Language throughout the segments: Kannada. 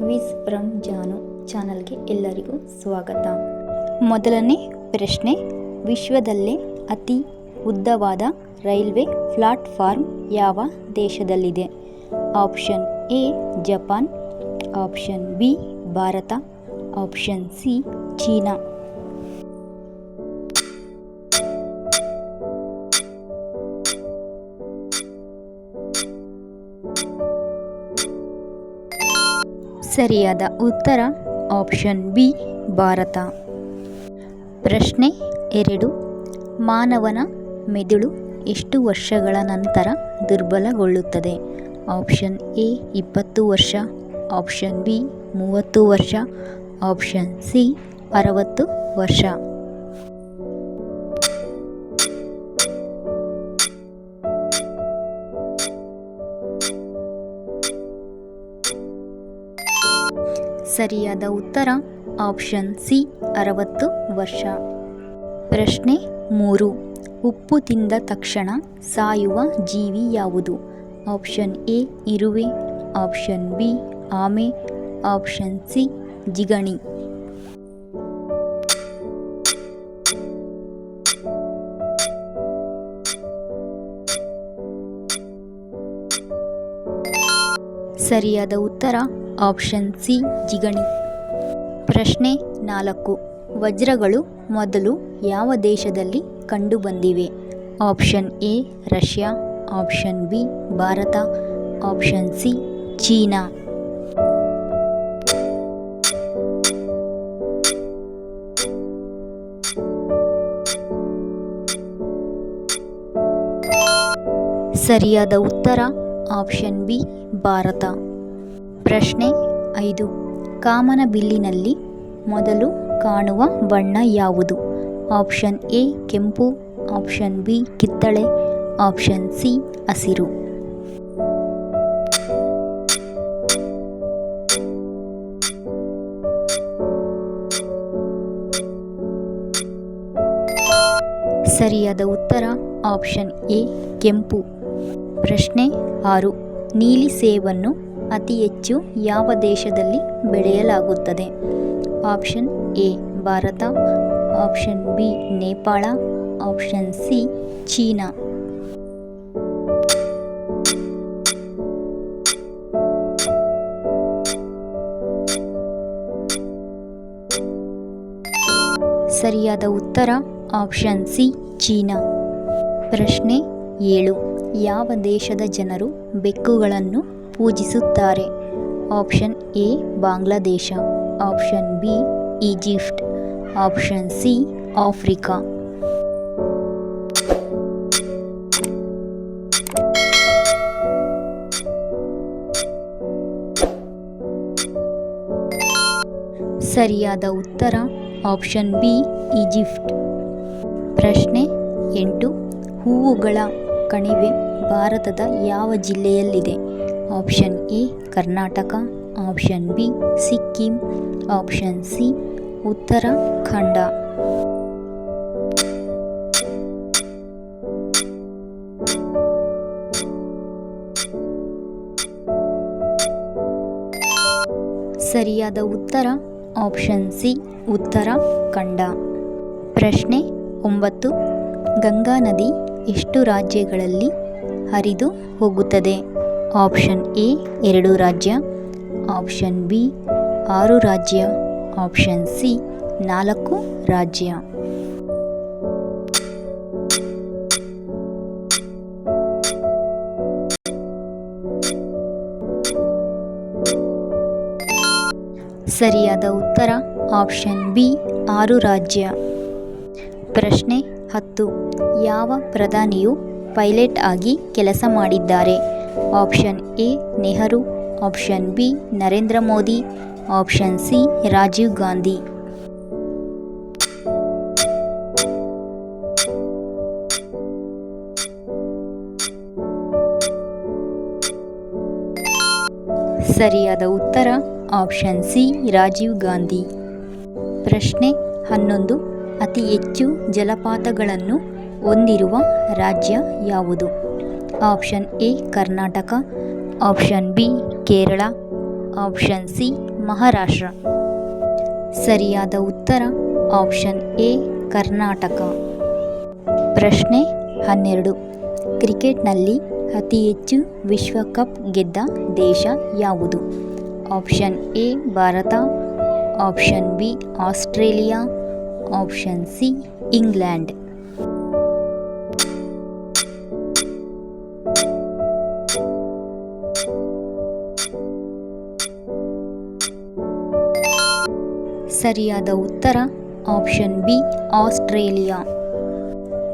ಕ್ವಿಜ್ ಫ್ರಮ್ ಜಾನು ಚಾನಲ್ಗೆ ಎಲ್ಲರಿಗೂ ಸ್ವಾಗತ. ಮೊದಲನೇ ಪ್ರಶ್ನೆ, ವಿಶ್ವದಲ್ಲೇ ಅತಿ ಉದ್ದವಾದ ರೈಲ್ವೆ ಪ್ಲಾಟ್ಫಾರ್ಮ್ ಯಾವ ದೇಶದಲ್ಲಿದೆ? Option A Japan, option B Bharat, option C ಚೀನಾ. ಸರಿಯಾದ ಉತ್ತರ ಆಪ್ಷನ್ ಬಿ ಭಾರತ. ಪ್ರಶ್ನೆ 2, ಮಾನವನ ಮೆದುಳು ಎಷ್ಟು ವರ್ಷಗಳ ನಂತರ ದುರ್ಬಲಗೊಳ್ಳುತ್ತದೆ? ಆಪ್ಷನ್ ಎ 20 ವರ್ಷ, ಆಪ್ಷನ್ ಬಿ 30 ವರ್ಷ, ಆಪ್ಷನ್ ಸಿ 60 ವರ್ಷ. ಸರಿಯಾದ ಉತ್ತರ ಆಪ್ಷನ್ ಸಿ 60 ವರ್ಷ. ಪ್ರಶ್ನೆ 3, ಉಪ್ಪು ತಿಂದ ತಕ್ಷಣ ಸಾಯುವ ಜೀವಿ ಯಾವುದು? ಆಪ್ಷನ್ ಎ ಇರುವೆ, ಆಪ್ಷನ್ ಬಿ ಆಮೆ, ಆಪ್ಷನ್ ಸಿ ಜಿಗಣಿ. ಸರಿಯಾದ ಉತ್ತರ ಆಪ್ಷನ್ ಸಿ ಜಿಗಣಿ. ಪ್ರಶ್ನೆ 4, ವಜ್ರಗಳು ಮೊದಲು ಯಾವ ದೇಶದಲ್ಲಿ ಕಂಡುಬಂದಿವೆ? Option A Russia, option B Bharat, option C ಚೀನಾ. ಸರಿಯಾದ ಉತ್ತರ ಆಪ್ಷನ್ ಬಿ ಭಾರತ. ಪ್ರಶ್ನೆ 5, ಕಾಮನಬಿಲ್ಲಿನಲ್ಲಿ ಮೊದಲು ಕಾಣುವ ಬಣ್ಣ ಯಾವುದು? ಆಪ್ಷನ್ ಎ ಕೆಂಪು, ಆಪ್ಷನ್ ಬಿ ಕಿತ್ತಳೆ, ಆಪ್ಷನ್ ಸಿ ಹಸಿರು. ಸರಿಯಾದ ಉತ್ತರ ಆಪ್ಷನ್ ಎ ಕೆಂಪು. ಪ್ರಶ್ನೆ 6, ನೀಲಿ ಸೇಬನ್ನು ಅತಿ ಹೆಚ್ಚು ಯಾವ ದೇಶದಲ್ಲಿ ಬೆಳೆಯಲಾಗುತ್ತದೆ? Option A Bharat, option B Nepal, option C ಚೀನಾ. ಸರಿಯಾದ ಉತ್ತರ ಆಪ್ಷನ್ ಸಿ ಚೀನಾ. ಪ್ರಶ್ನೆ 7, ಯಾವ ದೇಶದ ಜನರು ಬೆಕ್ಕುಗಳನ್ನು ಪೂಜಿಸುತ್ತಾರೆ? Option A Bangladesh, option B Egypt, option C Africa. ಸರಿಯಾದ ಉತ್ತರ ಆಪ್ಷನ್ ಬಿ ಈಜಿಪ್ಟ್. ಪ್ರಶ್ನೆ 8, ಹೂವುಗಳ ಕಣಿವೆ ಭಾರತದ ಯಾವ ಜಿಲ್ಲೆಯಲ್ಲಿದೆ? Option A Karnataka, option B Sikkim, option C Uttarakhand. ಸರಿಯಾದ ಉತ್ತರ ಆಪ್ಷನ್ ಸಿ ಉತ್ತರಾಖಂಡ. ಪ್ರಶ್ನೆ 9, ಗಂಗಾ ನದಿ ಎಷ್ಟು ರಾಜ್ಯಗಳಲ್ಲಿ ಹರಿದು ಹೋಗುತ್ತದೆ? ಆಪ್ಷನ್ ಎ 2 ರಾಜ್ಯ, ಆಪ್ಷನ್ ಬಿ 6 ರಾಜ್ಯ, ಆಪ್ಷನ್ ಸಿ 4 ರಾಜ್ಯ. ಸರಿಯಾದ ಉತ್ತರ ಆಪ್ಷನ್ ಬಿ 6 ರಾಜ್ಯ. ಪ್ರಶ್ನೆ 10, ಯಾವ ಪ್ರಧಾನಿಯು ಪೈಲಟ್ ಆಗಿ ಕೆಲಸ ಮಾಡಿದ್ದಾರೆ? Option A Nehru, option B Narendra Modi, option C Rajiv Gandhi. ಸರಿಯಾದ ಉತ್ತರ ಆಪ್ಷನ್ ಸಿ ರಾಜೀವ್ ಗಾಂಧಿ. ಪ್ರಶ್ನೆ 11, ಅತಿ ಹೆಚ್ಚು ಜಲಪಾತಗಳನ್ನು ಹೊಂದಿರುವ ರಾಜ್ಯ ಯಾವುದು? Option A Karnataka, option B Kerala, option C Maharashtra. ಸರಿಯಾದ ಉತ್ತರ ಆಪ್ಷನ್ ಎ ಕರ್ನಾಟಕ. ಪ್ರಶ್ನೆ 12. ಕ್ರಿಕೆಟ್ನಲ್ಲಿ ಅತಿ ಹೆಚ್ಚು ವಿಶ್ವಕಪ್ ಗೆದ್ದ ದೇಶ ಯಾವುದು? Option A Bharat, option B Australia, option C England. ಸರಿಯಾದ ಉತ್ತರ ಆಪ್ಷನ್ ಬಿ ಆಸ್ಟ್ರೇಲಿಯಾ.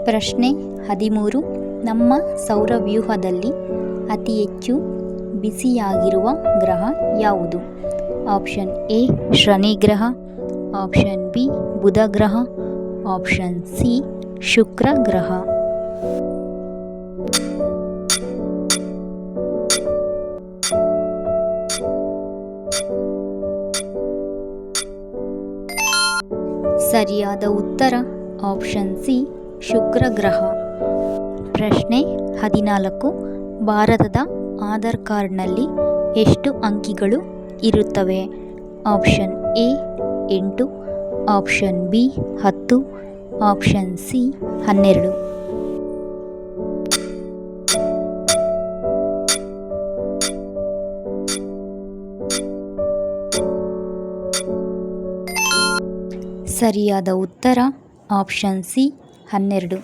ಪ್ರಶ್ನೆ 13. ನಮ್ಮ ಸೌರವ್ಯೂಹದಲ್ಲಿ ಅತಿ ಹೆಚ್ಚು ಬಿಸಿಯಾಗಿರುವ ಗ್ರಹ ಯಾವುದು? ಆಪ್ಷನ್ ಎ ಶನಿ ಗ್ರಹ, ಆಪ್ಷನ್ ಬಿ ಬುಧ ಗ್ರಹ, ಆಪ್ಷನ್ ಸಿ ಶುಕ್ರ ಗ್ರಹ. ಸರಿಯಾದ ಉತ್ತರ ಆಪ್ಷನ್ ಸಿ ಶುಕ್ರ ಗ್ರಹ. ಪ್ರಶ್ನೆ 14. ಭಾರತದ ಆಧಾರ್ ಕಾರ್ಡ್ನಲ್ಲಿ ಎಷ್ಟು ಅಂಕಿಗಳು ಇರುತ್ತವೆ? Option A 8, option B 10, option C 12. ಸರಿಯಾದ ಉತ್ತರ ಆಪ್ಷನ್ ಸಿ 12.